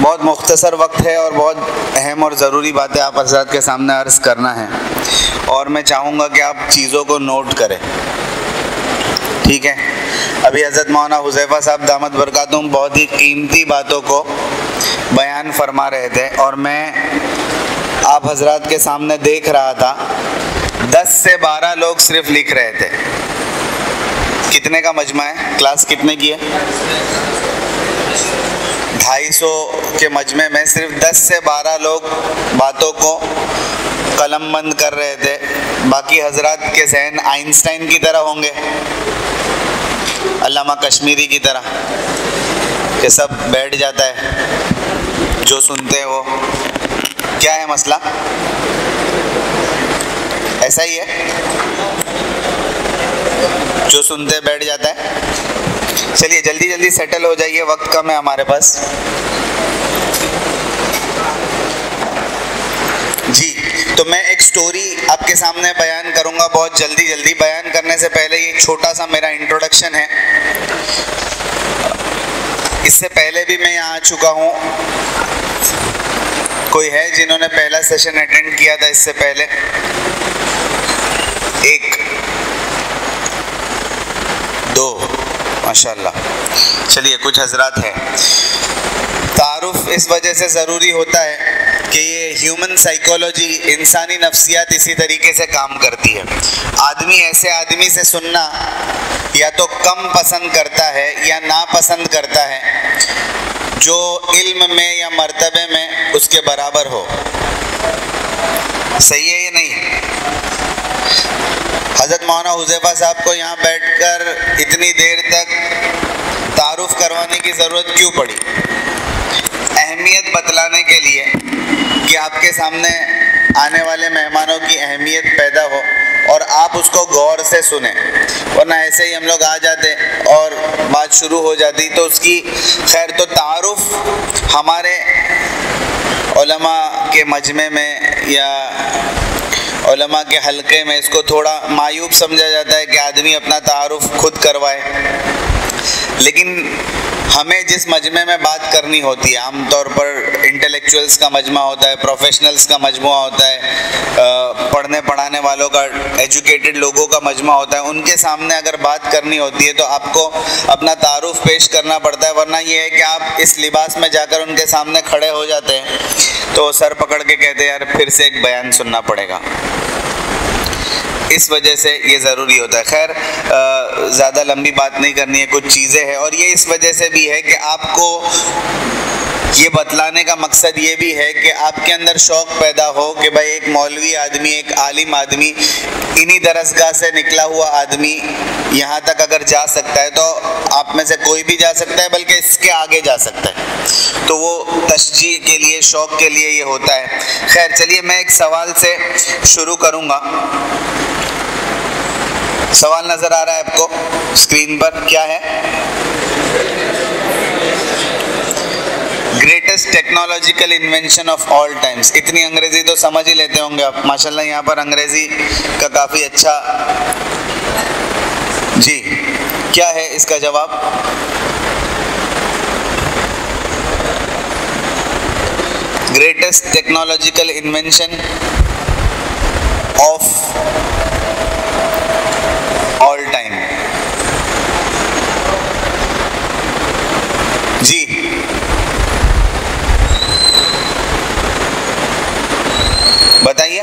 बहुत मुख्तसर वक्त है और बहुत अहम और ज़रूरी बातें आप हज़रात के सामने अर्ज़ करना है और मैं चाहूँगा कि आप चीज़ों को नोट करें. ठीक है. अभी हज़रत मौलाना हुज़ैफ़ा साहब दामत बरकातुहुम बहुत ही कीमती बातों को बयान फरमा रहे थे और मैं आप हज़रात के सामने देख रहा था 10 से 12 लोग सिर्फ लिख रहे थे. कितने का मजमा है? क्लास कितने की है? 250 के मजमे में सिर्फ 10 से 12 लोग बातों को कलमबंद कर रहे थे. बाकी हजरात के जहन आइंस्टाइन की तरह होंगे, अल्लामा कश्मीरी की तरह कि सब बैठ जाता है जो सुनते हैं वो. क्या है मसला? ऐसा ही है, जो सुनते बैठ जाता है. चलिए जल्दी जल्दी सेटल हो जाइए, वक्त कम है हमारे पास. जी, तो मैं एक स्टोरी आपके सामने बयान करूंगा बहुत जल्दी जल्दी. बयान करने से पहले ये छोटा सा मेरा इंट्रोडक्शन है. इससे पहले भी मैं यहाँ आ चुका हूँ. कोई है जिन्होंने पहला सेशन अटेंड किया था इससे पहले? एक दो, माशाल्लाह. चलिए, कुछ हजरात हैं. तारुफ इस वजह से ज़रूरी होता है कि ये ह्यूमन साइकोलॉजी, इंसानी नफ्सियात इसी तरीके से काम करती है. आदमी ऐसे आदमी से सुनना या तो कम पसंद करता है या नापसंद करता है जो इल्म में या मर्तबे में उसके बराबर हो. सही है या नहीं? हज़रत मौलाना हुज़ैफ़ा साहब को यहाँ बैठकर इतनी देर तक तारुफ करवाने की ज़रूरत क्यों पड़ी? अहमियत बतलाने के लिए कि आपके सामने आने वाले मेहमानों की अहमियत पैदा हो और आप उसको गौर से सुने. वरना ऐसे ही हम लोग आ जाते और बात शुरू हो जाती तो उसकी खैर. तो तारुफ हमारे उलमा के मजमे में या उलमा के हलके में इसको थोड़ा मायूब समझा जाता है कि आदमी अपना तारुफ खुद करवाए. लेकिन हमें जिस मजमे में बात करनी होती है, आमतौर पर इंटेलेक्चुअल्स का मजमा होता है, प्रोफेशनल्स का मजमा होता है, पढ़ने पढ़ाने वालों का, एजुकेटेड लोगों का मजमा होता है, उनके सामने अगर बात करनी होती है तो आपको अपना तारुफ पेश करना पड़ता है. वरना ये है कि आप इस लिबास में जाकर उनके सामने खड़े हो जाते हैं तो सर पकड़ के कहते हैं यार फिर से एक बयान सुनना पड़ेगा. इस वजह से ये ज़रूरी होता है. खैर, ज़्यादा लंबी बात नहीं करनी है. कुछ चीज़ें हैं और ये इस वजह से भी है कि आपको ये बतलाने का मकसद ये भी है कि आपके अंदर शौक़ पैदा हो कि भाई एक मौलवी आदमी, एक आलिम आदमी, इन्हीं दरसगाह से निकला हुआ आदमी यहाँ तक अगर जा सकता है तो आप में से कोई भी जा सकता है, बल्कि इसके आगे जा सकता है. तो वो तशजीह के लिए, शौक़ के लिए ये होता है. खैर, चलिए मैं एक सवाल से शुरू करूँगा. सवाल नज़र आ रहा है आपको स्क्रीन पर? क्या है? Greatest technological invention of all times. इतनी अंग्रेज़ी तो समझ ही लेते होंगे आप. माशाल्लाह यहाँ पर अंग्रेज़ी का काफ़ी अच्छा. जी, क्या है इसका जवाब? Greatest technological invention of all time. जी, बताइए.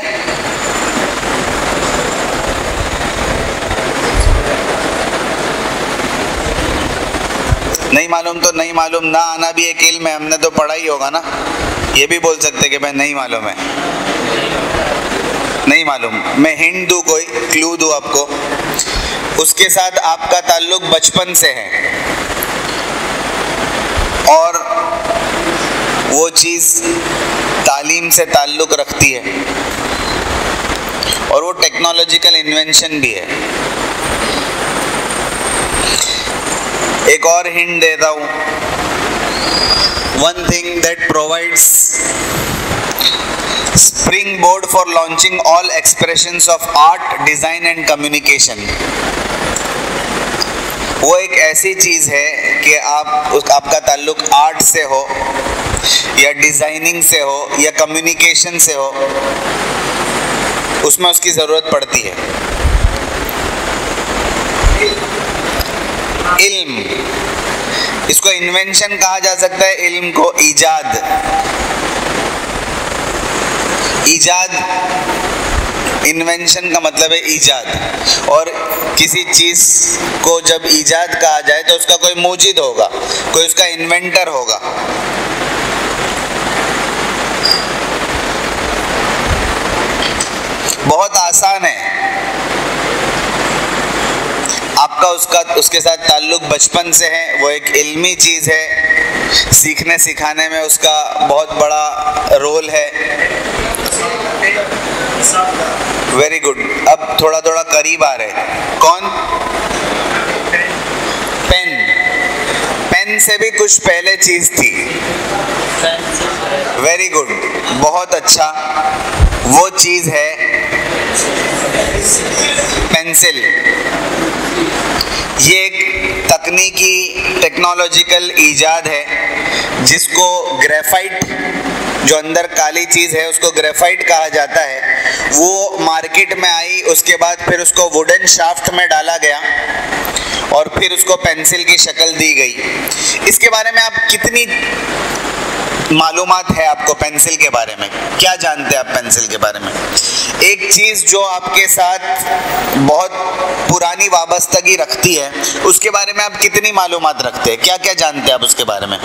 नहीं मालूम तो नहीं मालूम, ना आना भी एक इल्म है, हमने तो पढ़ा ही होगा ना. ये भी बोल सकते कि भाई नहीं मालूम है. नहीं मालूम, मैं हिंट दूँ, कोई क्लू दूँ आपको? उसके साथ आपका ताल्लुक बचपन से है और वो चीज़ तालीम से ताल्लुक रखती है और वो टेक्नोलॉजिकल इन्वेंशन भी है। एक और हिंट देता हूँ, one thing that provides springboard for launching all expressions of art, design and communication। वो एक ऐसी चीज़ है कि आपका ताल्लुक आर्ट से हो या डिज़ाइनिंग से हो या कम्युनिकेशन से हो, उसमें उसकी ज़रूरत पड़ती है। इल्म, इसको इन्वेंशन कहा जा सकता है, इल्म को ईजाद। ईजाद, इन्वेंशन का मतलब है ईजाद, और किसी चीज़ को जब ईजाद कहा जाए तो उसका कोई मूजिद होगा, कोई उसका इन्वेंटर होगा। बहुत आसान है, आपका उसके साथ ताल्लुक बचपन से है, वो एक इल्मी चीज़ है, सीखने सिखाने में उसका बहुत बड़ा रोल है। वेरी गुड, अब थोड़ा थोड़ा करीब आ रहे। कौन? पेन। पेन से भी कुछ पहले चीज़ थी। वेरी गुड, बहुत अच्छा, वो चीज़ है पेंसिल। ये एक तकनीकी टेक्नोलॉजिकल ईजाद है जिसको ग्रेफाइट, जो अंदर काली चीज़ है उसको ग्रेफाइट कहा जाता है। वो मार्केट में आई, उसके बाद फिर उसको वुडन शाफ्ट में डाला गया और फिर उसको पेंसिल की शक्ल दी गई। इसके बारे में आप कितनी मालूमात है आपको पेंसिल के बारे में? क्या जानते हैं आप पेंसिल के बारे में? एक चीज़ जो आपके साथ बहुत पुरानी वाबस्तगी रखती है, उसके बारे में आप कितनी मालूमात रखते हैं? क्या क्या जानते हैं आप उसके बारे में?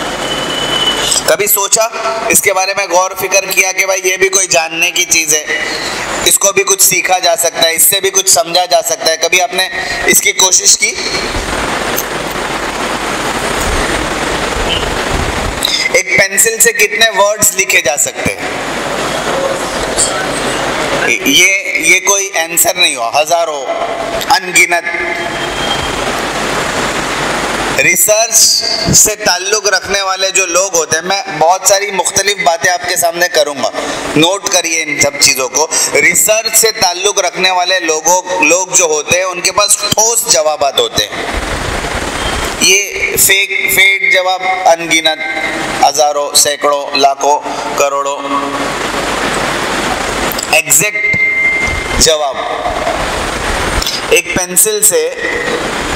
कभी सोचा इसके बारे में, गौर फिक्र किया कि भाई ये भी कोई जानने की चीज़ है, इसको भी कुछ सीखा जा सकता है, इससे भी कुछ समझा जा सकता है? कभी आपने इसकी कोशिश की? एक पेंसिल से कितने वर्ड्स लिखे जा सकते हैं? ये कोई आंसर नहीं हो, हजारों, अनगिनत। रिसर्च से ताल्लुक रखने वाले जो लोग होते हैं, मैं बहुत सारी मुख्तलिफ बातें आपके सामने करूंगा, नोट करिए इन सब चीज़ों को। रिसर्च से ताल्लुक रखने वाले लोग जो होते हैं, उनके पास ठोस जवाबात होते हैं। ये फेक जवाब अनगिनत, हजारों, सैकड़ों, लाखों, करोड़ों। एग्जैक्ट जवाब, एक पेंसिल से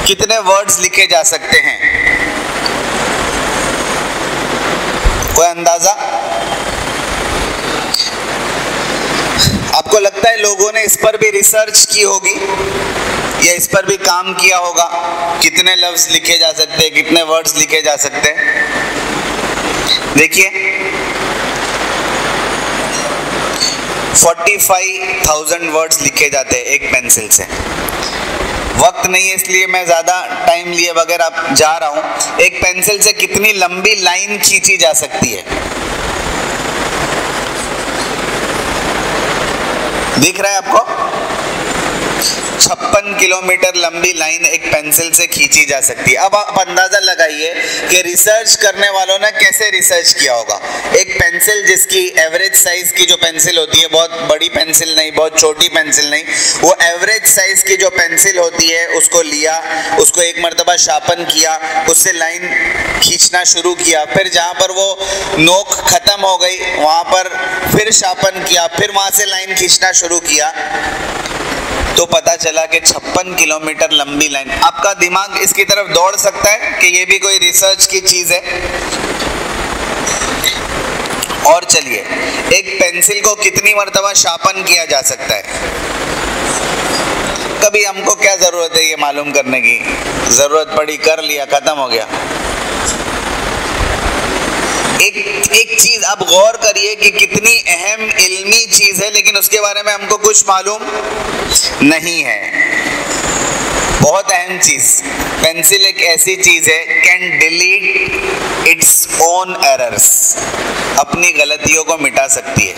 कितने वर्ड्स लिखे जा सकते हैं? कोई अंदाजा? आपको लगता है लोगों ने इस पर भी रिसर्च की होगी या इस पर भी काम किया होगा? कितने लफ्ज लिखे जा सकते हैं, कितने वर्ड्स लिखे जा सकते हैं? देखिए, 45,000 वर्ड्स लिखे जाते हैं एक पेंसिल से। वक्त नहीं है इसलिए मैं ज़्यादा टाइम लिए बगैर आप जा रहा हूँ। एक पेंसिल से कितनी लंबी लाइन खींची जा सकती है? दिख रहा है आपको? 56 किलोमीटर लंबी लाइन एक पेंसिल से खींची जा सकती है। अब आप अंदाजा लगाइए कि रिसर्च करने वालों ने कैसे रिसर्च किया होगा। एक पेंसिल जिसकी एवरेज साइज की जो पेंसिल होती है, बहुत बड़ी पेंसिल नहीं, बहुत छोटी पेंसिल नहीं, वो एवरेज साइज की जो पेंसिल होती है उसको लिया, उसको एक मर्तबा शार्पन किया, उससे लाइन खींचना शुरू किया, फिर जहाँ पर वो नोक खत्म हो गई वहाँ पर फिर शार्पन किया, फिर वहाँ से लाइन खींचना शुरू किया, तो पता चला कि 56 किलोमीटर लंबी लाइन। आपका दिमाग इसकी तरफ दौड़ सकता है कि ये भी कोई रिसर्च की चीज़ है? और चलिए, एक पेंसिल को कितनी मर्तबा शार्पन किया जा सकता है? कभी हमको क्या ज़रूरत है ये मालूम करने की? ज़रूरत पड़ी, कर लिया, ख़त्म हो गया। एक चीज आप गौर करिए कि कितनी अहम इल्मी चीज है, लेकिन उसके बारे में हमको कुछ मालूम नहीं है। बहुत अहम चीज, पेंसिल एक ऐसी चीज है, can delete its own errors, अपनी गलतियों को मिटा सकती है।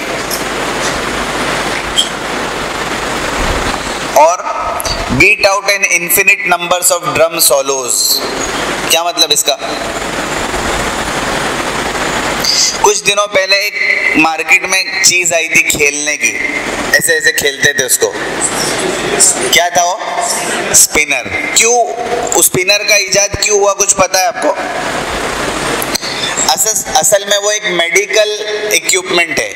और beat out an infinite numbers of drum solos. क्या मतलब इसका? कुछ दिनों पहले एक मार्केट में एक चीज आई थी खेलने की, ऐसे ऐसे खेलते थे उसको, क्या था वो? स्पिनर। क्यों उस स्पिनर का इजाद क्यों हुआ, कुछ पता है आपको? असल में वो एक मेडिकल इक्विपमेंट है।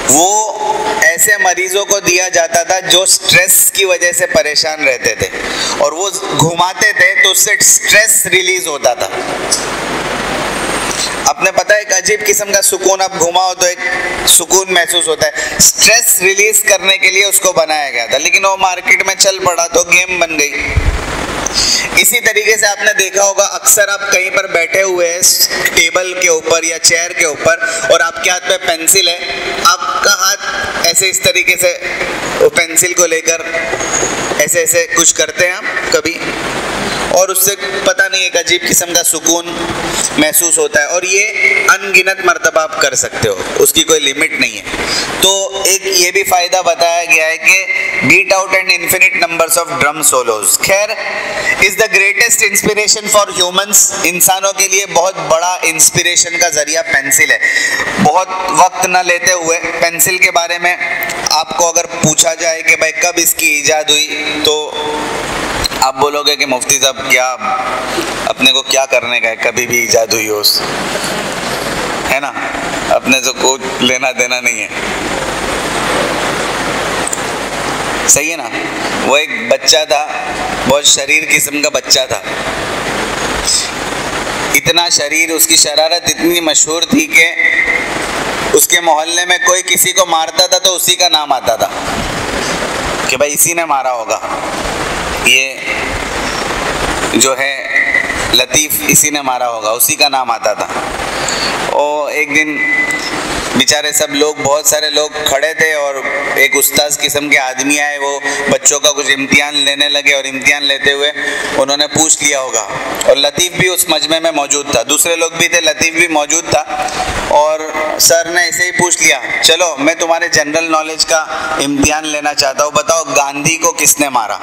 वो ऐसे मरीजों को दिया जाता था जो स्ट्रेस की वजह से परेशान रहते थे, और वो घुमाते थे तो उससे स्ट्रेस रिलीज होता था। आपने पता है, एक अजीब किस्म का सुकून, आप घुमाओ तो एक सुकून महसूस होता है। स्ट्रेस रिलीज करने के लिए उसको बनाया गया था, लेकिन वो मार्केट में चल पड़ा तो गेम बन गई। इसी तरीके से आपने देखा होगा, अक्सर आप कहीं पर बैठे हुए हैं टेबल के ऊपर या चेयर के ऊपर, और आपके हाथ में पेंसिल है, आपका हाथ ऐसे इस तरीके से वो पेंसिल को लेकर ऐसे ऐसे कुछ करते हैं आप कभी, और उससे पता नहीं एक अजीब किस्म का सुकून महसूस होता है, और ये अनगिनत मर्तबा आप कर सकते हो, उसकी कोई लिमिट नहीं है। तो एक ये भी फायदा बताया गया है कि beat out and infinite numbers of drum solos. खैर, is the greatest inspiration for humans. इंसानों के लिए बहुत बड़ा इंस्पिरेशन का जरिया पेंसिल है। बहुत वक्त न लेते हुए पेंसिल के बारे में आपको अगर पूछा जाए कि भाई कब इसकी ईजाद हुई, तो आप बोलोगे कि मुफ्ती साहब क्या अपने को क्या करने का है, कभी भी ईजाद हुई हो, है ना, अपने से कोई लेना देना नहीं है। सही है ना? वो एक बच्चा था, बहुत शरीर किस्म का बच्चा था, इतना शरीर, उसकी शरारत इतनी मशहूर थी कि उसके मोहल्ले में कोई किसी को मारता था तो उसी का नाम आता था कि भाई इसी ने मारा होगा, ये जो है लतीफ़ इसी ने मारा होगा, उसी का नाम आता था। और एक दिन बेचारे सब लोग, बहुत सारे लोग खड़े थे, और एक उस्ताद किस्म के आदमी आए, वो बच्चों का कुछ इम्तिहान लेने लगे, और इम्तिहान लेते हुए उन्होंने पूछ लिया होगा, और लतीफ़ भी उस मजमे में मौजूद था, दूसरे लोग भी थे, लतीफ़ भी मौजूद था, और सर ने ऐसे ही पूछ लिया, चलो मैं तुम्हारे जनरल नॉलेज का इम्तिहान लेना चाहता हूँ, बताओ गांधी को किसने मारा?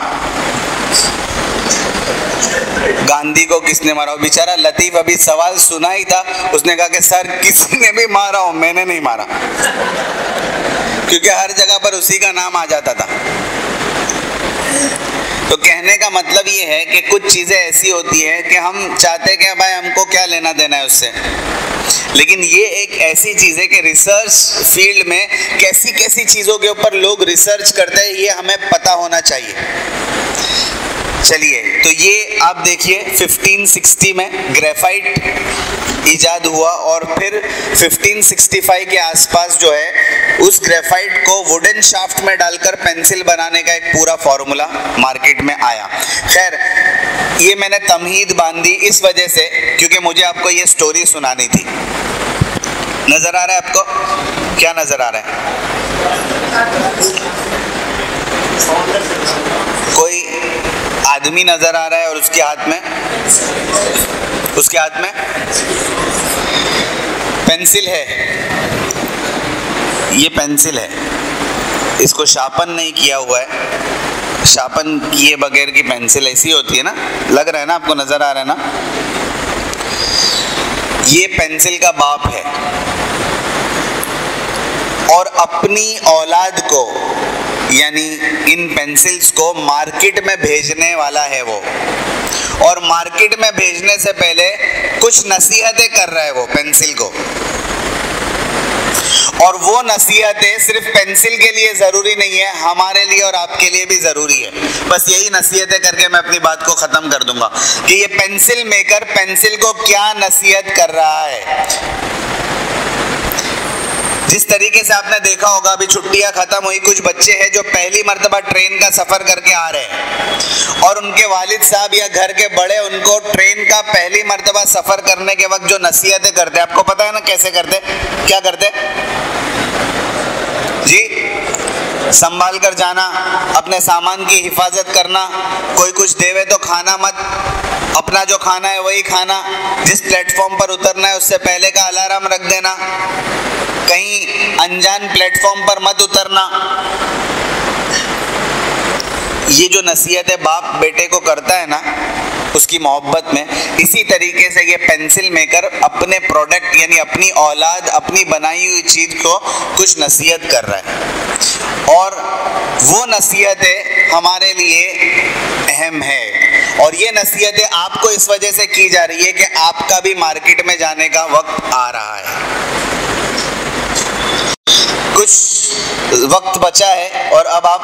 गांधी को किसने मारा? बेचारा लतीफ अभी सवाल सुना ही था, उसने कहा कि सर किसी ने भी मारा हो, मैंने नहीं मारा, क्योंकि हर जगह पर उसी का नाम आ जाता था। तो कहने का मतलब ये है कि कुछ चीज़ें ऐसी होती हैं कि हम चाहते हैं कि भाई हमको क्या लेना देना है उससे, लेकिन ये एक ऐसी चीज़ है कि रिसर्च फील्ड में कैसी कैसी चीज़ों के ऊपर लोग रिसर्च करते हैं, ये हमें पता होना चाहिए। चलिए, तो ये आप देखिए 1560 में ग्रेफाइट ईजाद हुआ, और फिर 1565 के आसपास जो है उस ग्रेफाइट को वुडन शाफ्ट में डालकर पेंसिल बनाने का एक पूरा फॉर्मूला मार्केट में आया। खैर, ये मैंने तमहीद बांधी इस वजह से क्योंकि मुझे आपको ये स्टोरी सुनानी थी। नजर आ रहा है आपको? क्या नजर आ रहा है? कोई आदमी नजर आ रहा है और उसके हाथ में पेंसिल है। ये पेंसिल है, इसको शार्पन नहीं किया हुआ है। शार्पन किए बगैर की पेंसिल ऐसी होती है ना, लग रहा है ना आपको, नजर आ रहा है ना? ये पेंसिल का बाप है, और अपनी औलाद को यानी इन पेंसिल्स को मार्केट में भेजने वाला है वो, और मार्केट में भेजने से पहले कुछ नसीहतें कर रहा है वो पेंसिल को, और वो नसीहतें सिर्फ पेंसिल के लिए ज़रूरी नहीं है, हमारे लिए और आपके लिए भी ज़रूरी है। बस यही नसीहतें करके मैं अपनी बात को ख़त्म कर दूंगा कि ये पेंसिल मेकर पेंसिल को क्या नसीहत कर रहा है। जिस तरीके से आपने देखा होगा, अभी छुट्टियां खत्म हुई, कुछ बच्चे हैं जो पहली मर्तबा ट्रेन का सफर करके आ रहे हैं, और उनके वालिद साहब या घर के बड़े उनको ट्रेन का पहली मर्तबा सफ़र करने के वक्त जो नसीहतें करते, आपको पता है ना कैसे करते, क्या करते जी? संभाल कर जाना, अपने सामान की हिफाजत करना, कोई कुछ देवे तो खाना मत, अपना जो खाना है वही खाना, जिस प्लेटफॉर्म पर उतरना है उससे पहले का अलार्म रख देना, कहीं अनजान प्लेटफॉर्म पर मत उतरना। ये जो नसीहतें बाप बेटे को करता है ना उसकी मोहब्बत में, इसी तरीके से ये पेंसिल मेकर अपने प्रोडक्ट यानी अपनी औलाद, अपनी बनाई हुई चीज़ को कुछ नसीहत कर रहा है, और वो नसीहतें हमारे लिए अहम है। और ये नसीहतें आपको इस वजह से की जा रही है कि आपका भी मार्केट में जाने का वक्त आ रहा है, कुछ वक्त बचा है और अब आप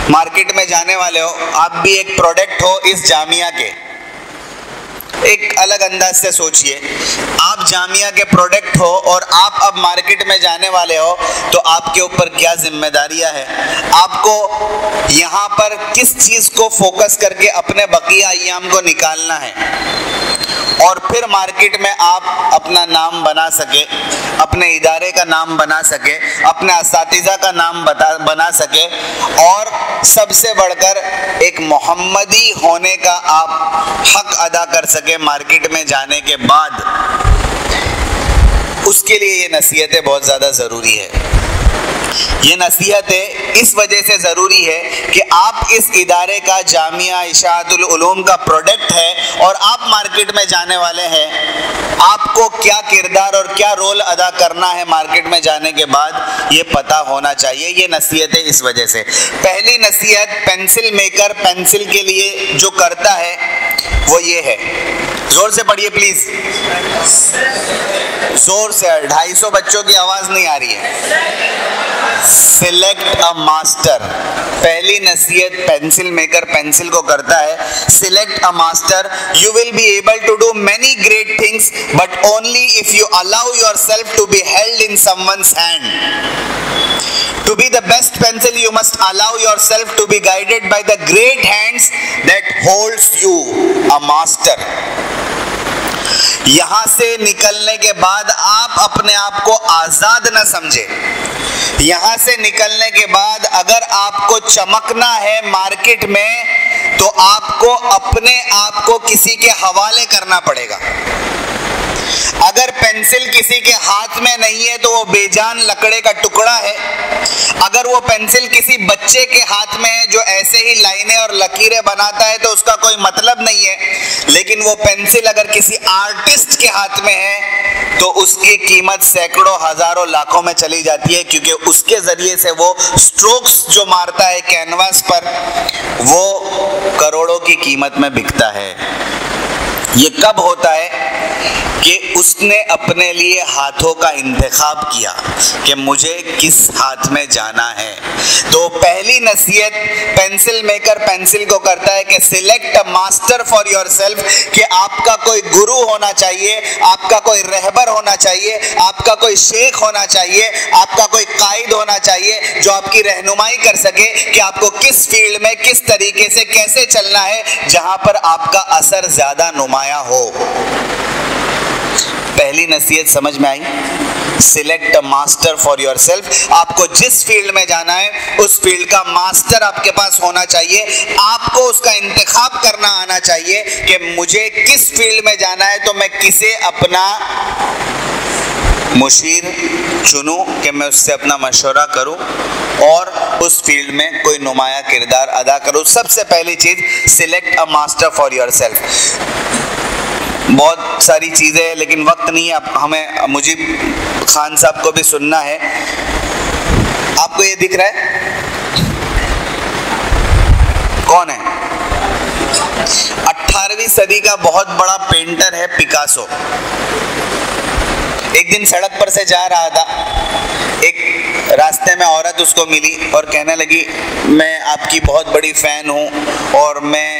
मार्केट में जाने वाले हो। आप भी एक प्रोडक्ट हो इस जामिया के। एक अलग अंदाज से सोचिए, आप जामिया के प्रोडक्ट हो और आप अब मार्केट में जाने वाले हो, तो आपके ऊपर क्या जिम्मेदारियां हैं, आपको यहाँ पर किस चीज़ को फोकस करके अपने बकिया अय्याम को निकालना है, और फिर मार्केट में आप अपना नाम बना सके, अपने इदारे का नाम बना सके, अपने असातिज़ा का नाम बना सके, और सबसे बढ़कर एक मोहम्मदी होने का आप हक अदा कर सके मार्केट में जाने के बाद। उसके लिए ये नसीहतें बहुत ज़्यादा ज़रूरी है। ये नसीहतें इस वजह से ज़रूरी है कि आप इस इदारे का, जामिया इशाअतुल उलूम का प्रोडक्ट है और आप मार्केट में जाने वाले हैं। आपको क्या किरदार और क्या रोल अदा करना है मार्केट में जाने के बाद, ये पता होना चाहिए। ये नसीहतें इस वजह से। पहली नसीहत पेंसिल मेकर पेंसिल के लिए जो करता है वो ये है, जोर से पढ़िए प्लीज, जोर से, 250 बच्चों की आवाज नहीं आ रही है। Select a master. पहली नसीहत पेंसिल मेकर पेंसिल को करता है, select a master. You will be able to do many great things but only if you allow yourself to be held in someone's hand. To be the best pencil, you must allow yourself to be guided by the great hands that holds you, a master. यहां से निकलने के बाद आप अपने आप को आजाद न समझे। यहां से निकलने के बाद अगर आपको चमकना है मार्केट में, तो आपको अपने आप को किसी के हवाले करना पड़ेगा। अगर पेंसिल किसी के हाथ में नहीं है तो वो बेजान लकड़े का टुकड़ा है। अगर वो पेंसिल किसी बच्चे के हाथ में है जो ऐसे ही लाइनें और लकीरें बनाता है, तो उसका कोई मतलब नहीं है। लेकिन वो पेंसिल अगर किसी आर्टिस्ट के हाथ में है तो उसकी कीमत सैकड़ों, हजारों, लाखों में चली जाती है, क्योंकि उसके जरिए से वो स्ट्रोक्स जो मारता है कैनवास पर, वो करोड़ों की कीमत में बिकता है। ये कब होता है कि उसने अपने लिए हाथों का इंतखाब किया कि मुझे किस हाथ में जाना है। तो पहली नसीहत पेंसिल मेकर पेंसिल को करता है कि select a master for yourself, कि आपका कोई गुरु होना चाहिए, आपका कोई रहबर होना चाहिए, आपका कोई शेख होना चाहिए, आपका कोई कायद होना चाहिए जो आपकी रहनुमाई कर सके कि आपको किस फील्ड में किस तरीके से कैसे चलना है, जहां पर आपका असर ज्यादा नुमाया हो। पहली नसीहत समझ में आई? Select a master for yourself. आपको जिस फील्ड में जाना है उस फील्ड का मास्टर आपके पास होना चाहिए। आपको उसका इंतखाब करना आना चाहिए कि मुझे किस फील्ड में जाना है, तो मैं किसे अपना मुशीर चुनूं कि मैं उससे अपना मशवरा करूं और उस फील्ड में कोई नुमाया किरदार अदा करूं। सबसे पहली चीज, select a master for yourself. बहुत सारी चीज़ें हैं लेकिन वक्त नहीं है, हमें मुजीब खान साहब को भी सुनना है। आपको ये दिख रहा है कौन है? 18वीं सदी का बहुत बड़ा पेंटर है पिकासो। एक दिन सड़क पर से जा रहा था, एक रास्ते में औरत उसको मिली और कहने लगी, मैं आपकी बहुत बड़ी फैन हूँ और मैं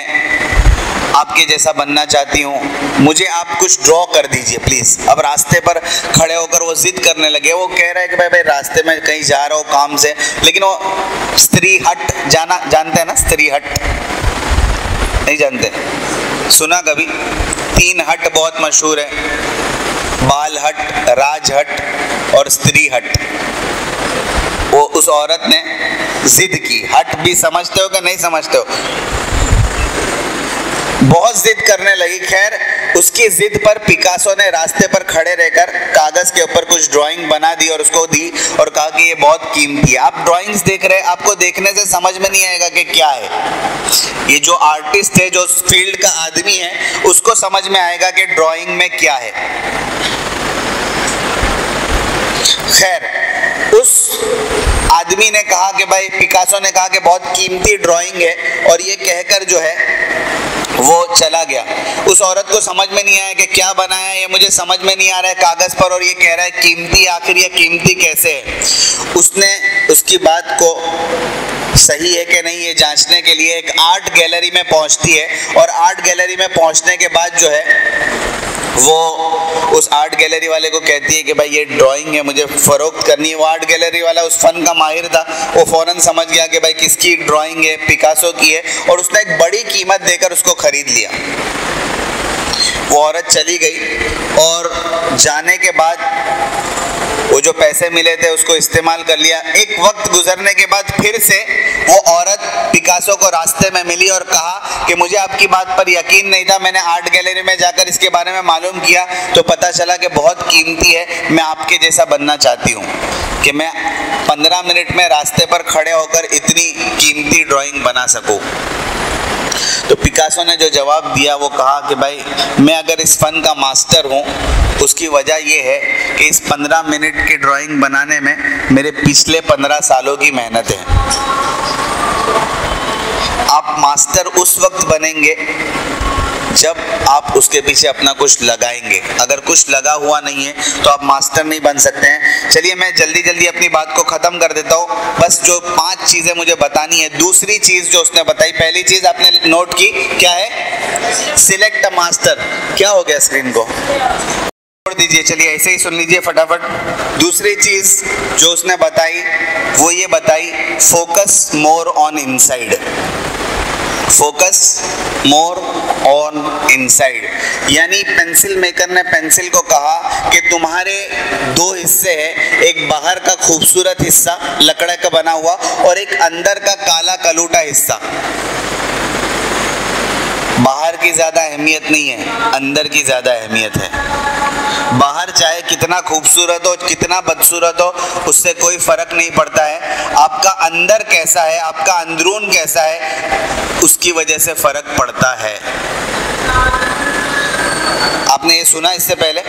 आपके जैसा बनना चाहती हूँ, मुझे आप कुछ ड्रॉ कर दीजिए प्लीज। अब रास्ते पर खड़े होकर वो जिद करने लगे। वो कह रहा है कि भाई भाई रास्ते में कहीं जा रहा हूँ काम से, लेकिन वो स्त्री हट जानते हैं ना, स्त्री हट नहीं जानते? सुना कभी? 3 हट बहुत मशहूर है, बाल हट, राज हट और स्त्री हट। वो उस औरत ने जिद की। हट भी समझते हो कि नहीं समझते हो? बहुत जिद करने लगी। खैर उसकी जिद पर पिकासो ने रास्ते पर खड़े रहकर कागज के ऊपर कुछ ड्राइंग बना दी और उसको दी और कहा कि ये बहुत कीमती है। आप ड्राइंग्स देख रहे हैं, आपको देखने से समझ में नहीं आएगा कि क्या है। ये जो आर्टिस्ट है, जो फील्ड का आदमी है, उसको समझ में आएगा कि ड्राइंग में क्या है। खैर उस आदमी ने कहा कि भाई, पिकासो ने कहा कि बहुत कीमती ड्राइंग है, और ये कहकर जो है वो चला गया। उस औरत को समझ में नहीं आया कि क्या बनाया है, ये मुझे समझ में नहीं आ रहा है कागज पर, और ये कह रहा है कीमती। आखिर ये कीमती कैसे है? उसने उसकी बात को सही है कि नहीं ये जांचने के लिए एक आर्ट गैलरी में पहुंचती है, और आर्ट गैलरी में पहुंचने के बाद जो है वो उस आर्ट गैलरी वाले को कहती है कि भाई ये ड्राइंग है, मुझे फरोख्त करनी है। वो आर्ट गैलरी वाला उस फन का माहिर था, वो फौरन समझ गया कि भाई किसकी ड्राइंग है, पिकासो की है, और उसने एक बड़ी कीमत देकर उसको खरीद लिया। वो औरत चली गई और जाने के बाद वो जो पैसे मिले थे उसको इस्तेमाल कर लिया। एक वक्त गुजरने के बाद फिर से वो औरत पिकासो को रास्ते में मिली और कहा कि मुझे आपकी बात पर यकीन नहीं था, मैंने आर्ट गैलरी में जाकर इसके बारे में मालूम किया तो पता चला कि बहुत कीमती है। मैं आपके जैसा बनना चाहती हूँ कि मैं 15 मिनट में रास्ते पर खड़े होकर इतनी कीमती ड्राइंग बना सकूँ। तो पिकासो ने जो जवाब दिया वो कहा कि भाई मैं अगर इस फन का मास्टर हूँ, उसकी वजह ये है कि इस 15 मिनट की ड्राइंग बनाने में मेरे पिछले 15 सालों की मेहनत है। आप मास्टर उस वक्त बनेंगे जब आप उसके पीछे अपना कुछ लगाएंगे। अगर कुछ लगा हुआ नहीं है तो आप मास्टर नहीं बन सकते हैं। चलिए मैं जल्दी जल्दी अपनी बात को ख़त्म कर देता हूँ। बस जो 5 चीज़ें मुझे बतानी है। दूसरी चीज़ जो उसने बताई, पहली चीज़ आपने नोट की, क्या है? Select a master. क्या हो गया स्क्रीन को? छोड़ दीजिए, चलिए ऐसे ही सुन लीजिए फटाफट। दूसरी चीज़ जो उसने बताई वो ये बताई, focus more on inside. Focus more on inside, यानी पेंसिल मेकर ने पेंसिल को कहा कि तुम्हारे 2 हिस्से हैं, एक बाहर का खूबसूरत हिस्सा लकड़ का बना हुआ और एक अंदर का काला कलूटा हिस्सा। बाहर की ज़्यादा अहमियत नहीं है, अंदर की ज़्यादा अहमियत है। बाहर चाहे कितना खूबसूरत हो, कितना बदसूरत हो, उससे कोई फ़र्क नहीं पड़ता है। आपका अंदर कैसा है, आपका अंदरून कैसा है, उसकी वजह से फ़र्क पड़ता है। आपने ये सुना इससे पहले?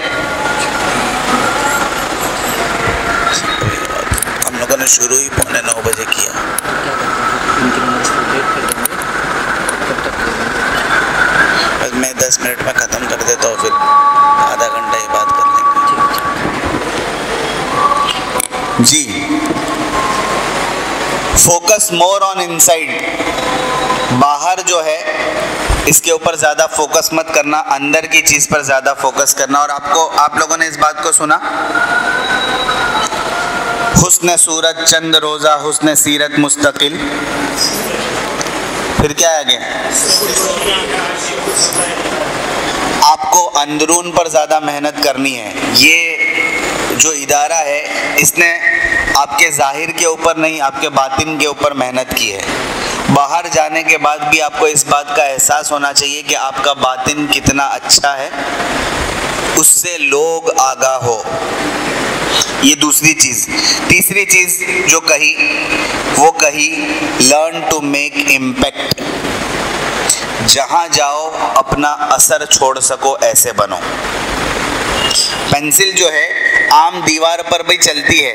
हम लोगों ने शुरू ही 8:45 बजे किया। मैं 10 मिनट में ख़त्म कर देता हूँ, फिर आधा घंटा ही बात कर लेंगे। जी, फोकस मोर ऑन इनसाइड। बाहर जो है इसके ऊपर ज़्यादा फोकस मत करना, अंदर की चीज़ पर ज़्यादा फोकस करना। और आप लोगों ने इस बात को सुना, हुस्न सूरत चंद रोज़ा हुस्न सीरत मुस्तकिल। फिर क्या आगे? आपको अंदरून पर ज़्यादा मेहनत करनी है। ये जो इदारा है इसने आपके ज़ाहिर के ऊपर नहीं, आपके बातिन के ऊपर मेहनत की है। बाहर जाने के बाद भी आपको इस बात का एहसास होना चाहिए कि आपका बातिन कितना अच्छा है, उससे लोग आगाह हो। ये दूसरी चीज़। तीसरी चीज़ जो कही वो कही, लर्न टू मेक इम्पैक्ट। जहाँ जाओ अपना असर छोड़ सको ऐसे बनो। पेंसिल जो है आम दीवार पर भी चलती है,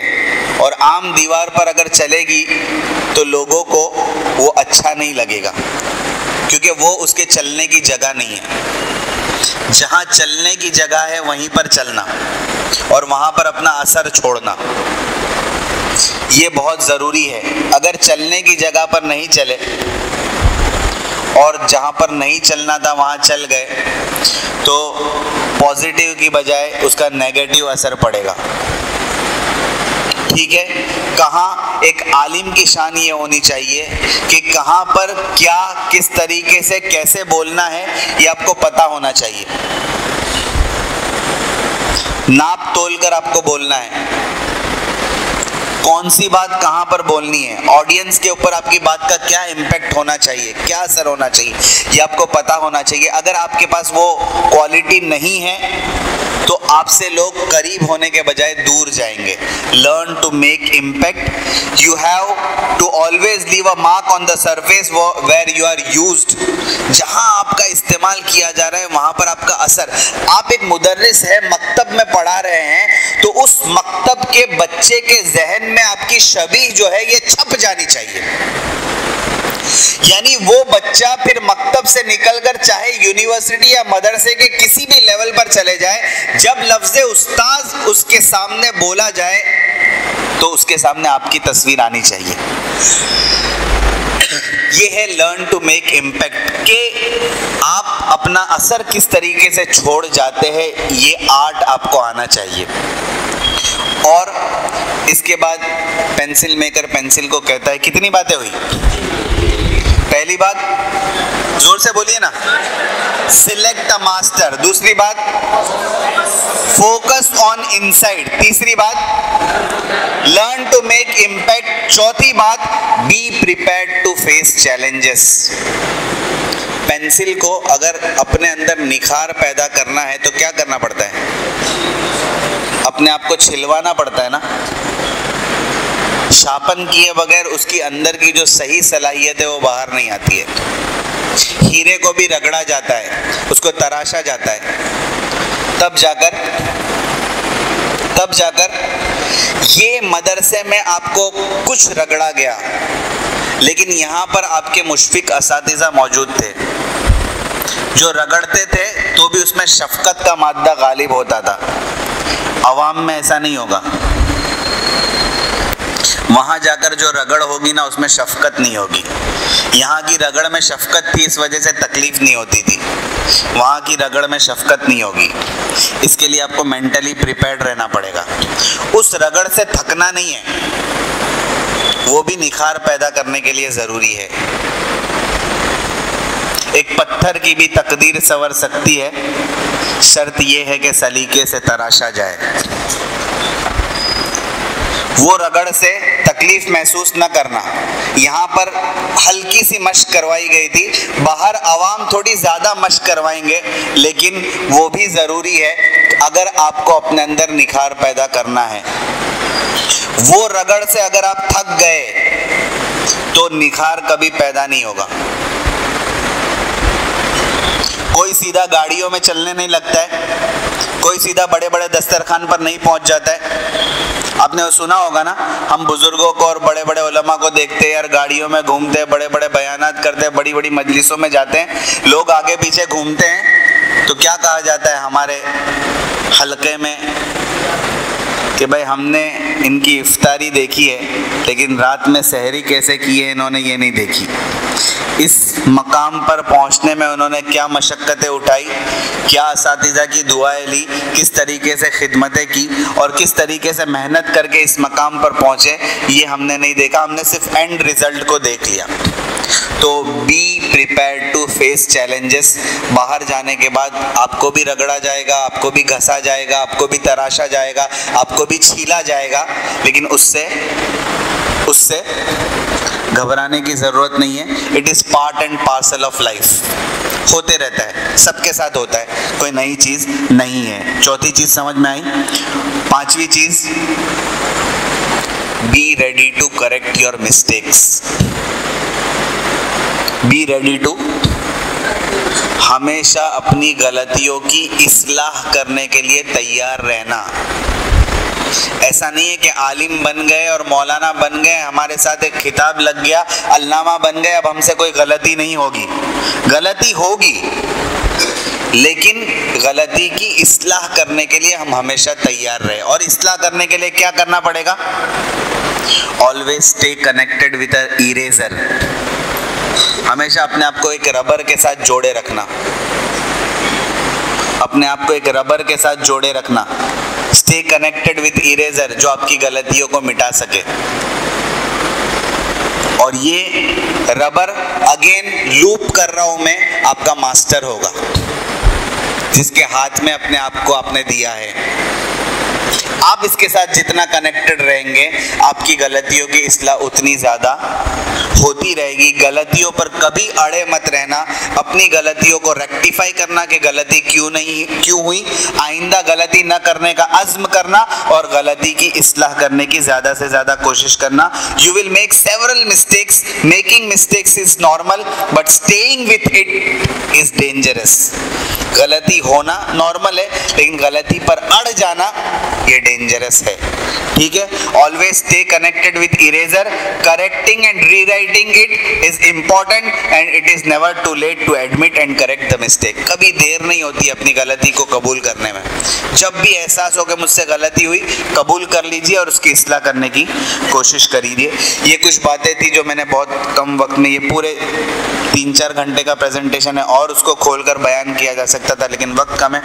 और आम दीवार पर अगर चलेगी तो लोगों को वो अच्छा नहीं लगेगा, क्योंकि वो उसके चलने की जगह नहीं है। जहाँ चलने की जगह है वहीं पर चलना और वहाँ पर अपना असर छोड़ना, ये बहुत ज़रूरी है। अगर चलने की जगह पर नहीं चले और जहाँ पर नहीं चलना था वहाँ चल गए तो पॉजिटिव की बजाय उसका नेगेटिव असर पड़ेगा। ठीक है, कहाँ एक आलिम की शान ये होनी चाहिए कि कहाँ पर क्या किस तरीके से कैसे बोलना है ये आपको पता होना चाहिए। नाप तोल कर आपको बोलना है, कौन सी बात कहाँ पर बोलनी है, ऑडियंस के ऊपर आपकी बात का क्या इम्पैक्ट होना चाहिए, क्या असर होना चाहिए, ये आपको पता होना चाहिए। अगर आपके पास वो क्वालिटी नहीं है तो आपसे लोग करीब होने के बजाय दूर जाएंगे। Learn to make impact, you have to always leave a mark on the surface where you are used. जहां आपका इस्तेमाल किया जा रहा है वहां पर आपका असर। आप एक मुदर्रिस है, मकतब में पढ़ा रहे हैं, तो उस मकतब के बच्चे के जहन में आपकी शबीह जो है ये छप जानी चाहिए। यानी वो बच्चा फिर मकतब से निकलकर चाहे यूनिवर्सिटी या मदरसे के किसी भी लेवल पर चले जाए, जब लफ्ज़े उस्ताद उसके सामने बोला जाए तो उसके सामने आपकी तस्वीर आनी चाहिए। ये है लर्न टू मेक इम्पैक्ट, कि आप अपना असर किस तरीके से छोड़ जाते हैं, ये आर्ट आपको आना चाहिए। और इसके बाद पेंसिल मेकर पेंसिल को कहता है, कितनी बातें हुई? पहली बात, जोर से बोलिए ना, सिलेक्ट अ मास्टर। दूसरी बात, फोकस ऑन इनसाइड। तीसरी बात, लर्न टू मेक इम्पैक्ट। चौथी बात, be prepared to face challenges. Pencil को अगर अपने अंदर निखार पैदा करना है तो क्या करना पड़ता है? अपने आप को छिलवाना पड़ता है ना। शापन किए बगैर उसकी अंदर की जो सही सलाहियत है वो बाहर नहीं आती है। हीरे को भी रगड़ा जाता है, उसको तराशा जाता है, तब जाकर ये मदरसे में आपको कुछ रगड़ा गया, लेकिन यहाँ पर आपके मुशफिक असातिज़ा मौजूद थे जो रगड़ते थे तो भी उसमें शफकत का मादा गालिब होता था। अवाम में ऐसा नहीं होगा। वहाँ जाकर जो रगड़ होगी ना उसमें शफकत नहीं होगी। यहाँ की रगड़ में शफकत थी, इस वजह से तकलीफ नहीं होती थी। वहाँ की रगड़ में शफकत नहीं होगी। इसके लिए आपको मेंटली प्रिपेयर्ड रहना पड़ेगा। उस रगड़ से थकना नहीं है, वो भी निखार पैदा करने के लिए ज़रूरी है। एक पत्थर की भी तकदीर संवर सकती है, शर्त यह है कि सलीके से तराशा जाए। वो रगड़ से तकलीफ महसूस न करना। यहाँ पर हल्की सी मश्क करवाई गई थी, बाहर आवाम थोड़ी ज़्यादा मश्क करवाएंगे, लेकिन वो भी ज़रूरी है अगर आपको अपने अंदर निखार पैदा करना है। वो रगड़ से अगर आप थक गए तो निखार कभी पैदा नहीं होगा। कोई सीधा गाड़ियों में चलने नहीं लगता है, कोई सीधा बड़े बड़े दस्तरखान पर नहीं पहुंच जाता है। आपने सुना होगा ना, हम बुजुर्गों को और बड़े बड़े उलमा को देखते हैं यार, गाड़ियों में घूमते हैं, बड़े बड़े बयानात करते हैं, बड़ी बड़ी मजलिसों में जाते हैं, लोग आगे पीछे घूमते हैं, तो क्या कहा जाता है हमारे हलके में कि भाई हमने इनकी इफ्तारी देखी है, लेकिन रात में सहरी कैसे की है इन्होंने ये नहीं देखी। इस मकाम पर पहुंचने में उन्होंने क्या मशक्क़तें उठाई, क्या असातिज़ा की दुआएं ली, किस तरीके से खिदमतें की और किस तरीके से मेहनत करके इस मकाम पर पहुंचे, ये हमने नहीं देखा। हमने सिर्फ एंड रिजल्ट को देख लिया। तो be prepared to face challenges. बाहर जाने के बाद आपको भी रगड़ा जाएगा, आपको भी घसा जाएगा, आपको भी तराशा जाएगा, आपको भी छीला जाएगा, लेकिन उससे घबराने की ज़रूरत नहीं है। It is part and parcel of life. होते रहता है, सबके साथ होता है, कोई नई चीज़ नहीं है। चौथी चीज़ समझ में आई। पांचवी चीज़, be ready to correct your mistakes. Be ready to, हमेशा अपनी गलतियों की इस्लाह करने के लिए तैयार रहना। ऐसा नहीं है कि आलिम बन गए और मौलाना बन गए, हमारे साथ एक खिताब लग गया, अल्लामा बन गए, अब हमसे कोई गलती नहीं होगी। गलती होगी, लेकिन गलती की इस्लाह करने के लिए हम हमेशा तैयार रहे। और इस्लाह करने के लिए क्या करना पड़ेगा? Always stay connected with a eraser. हमेशा अपने आप को एक रबर के साथ जोड़े रखना, अपने आप को एक रबर के साथ जोड़े रखना। स्टे कनेक्टेड विद इरेजर, जो आपकी गलतियों को मिटा सके। और ये रबर अगेन लूप कर रहा हूं मैं, आपका मास्टर होगा जिसके हाथ में अपने आप को आपने दिया है। आप इसके साथ जितना कनेक्टेड रहेंगे आपकी गलतियों की इस्लाह उतनी ज़्यादा होती रहेगी। गलतियों पर कभी अड़े मत रहना, अपनी गलतियों को रेक्टिफाई करना कि गलती क्यों हुई, आइंदा गलती न करने का अज़्म करना और गलती की इस्लाह करने की ज़्यादा से ज़्यादा कोशिश करना। You will make several mistakes, making mistakes is normal but staying with it is dangerous. गलती होना नॉर्मल है लेकिन गलती पर अड़ जाना ये डेंजरस है, ठीक है। Always stay connected with eraser, correcting and rewriting it is important and it is never too late to admit and correct the mistake. कभी देर नहीं होती अपनी गलती को कबूल करने में। जब भी एहसास हो कि मुझसे गलती हुई, कबूल कर लीजिए और उसकी इस्लाह करने की कोशिश करिए। ये कुछ बातें थी जो मैंने बहुत कम वक्त में, ये पूरे 3-4 घंटे का प्रेजेंटेशन है और उसको खोलकर बयान किया जा सकता था लेकिन वक्त कम है।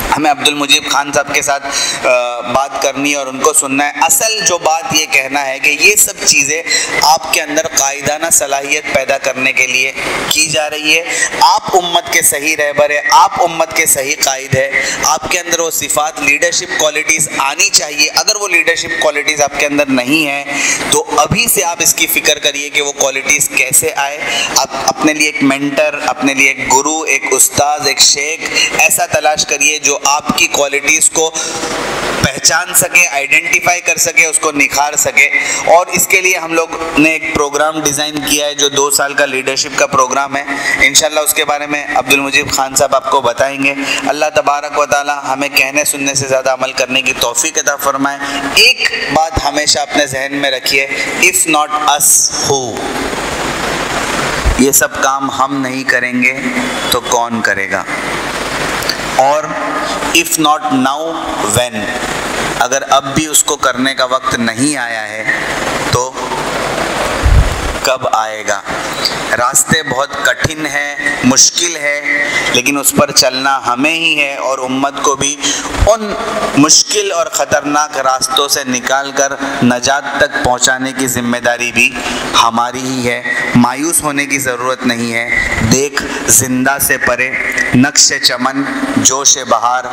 हमें अब्दुल मुजीब खान साहब के साथ बात करनी है और उनको सुनना है। असल जो बात ये कहना है कि ये सब चीज़ें आपके अंदर कायदाना सलाहियत पैदा करने के लिए की जा रही है। आप उम्मत के सही रहबर है, आप उम्मत के सही कायद है, आपके अंदर वो सिफात लीडरशिप क्वालिटीज़ आनी चाहिए। अगर वो लीडरशिप क्वालिटीज़ आपके अंदर नहीं है तो अभी से आप इसकी फ़िक्र करिए कि वो क्वालिटीज़ कैसे आए। आप अपने लिए एक मेंटर, अपने लिए एक गुरु, एक उस्ताद, एक शेख ऐसा तलाश करिए जो आपकी क्वालिटीज़ को पहचान सके, आइडेंटिफाई कर सके, उसको निखार सके। और इसके लिए हम लोग ने एक प्रोग्राम डिज़ाइन किया है जो 2 साल का लीडरशिप का प्रोग्राम है। इंशाल्लाह उसके बारे में अब्दुल मुजीब खान साहब आपको बताएंगे। अल्लाह तबारक व तआला हमें कहने सुनने से ज़्यादा अमल करने की तौफीक अता फरमाए। एक बात हमेशा अपने जहन में रखिए, इफ़ नॉट अस हू, ये सब काम हम नहीं करेंगे तो कौन करेगा। और इफ़ नॉट नाउ व्हेन, अगर अब भी उसको करने का वक्त नहीं आया है तो कब आएगा। रास्ते बहुत कठिन है, मुश्किल है, लेकिन उस पर चलना हमें ही है और उम्मत को भी उन मुश्किल और ख़तरनाक रास्तों से निकाल कर नजात तक पहुंचाने की जिम्मेदारी भी हमारी ही है। मायूस होने की ज़रूरत नहीं है। देख जिंदा से परे नक्श चमन जोश बहार,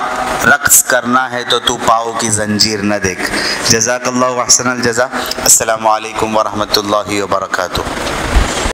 रक्स करना है तो तू पाओ की जंजीर न देख। जज़ाकल्लाहु अहसनल जज़ा। अस्सलामु अलैकुम व रहमतुल्लाहि व बरकातुहू।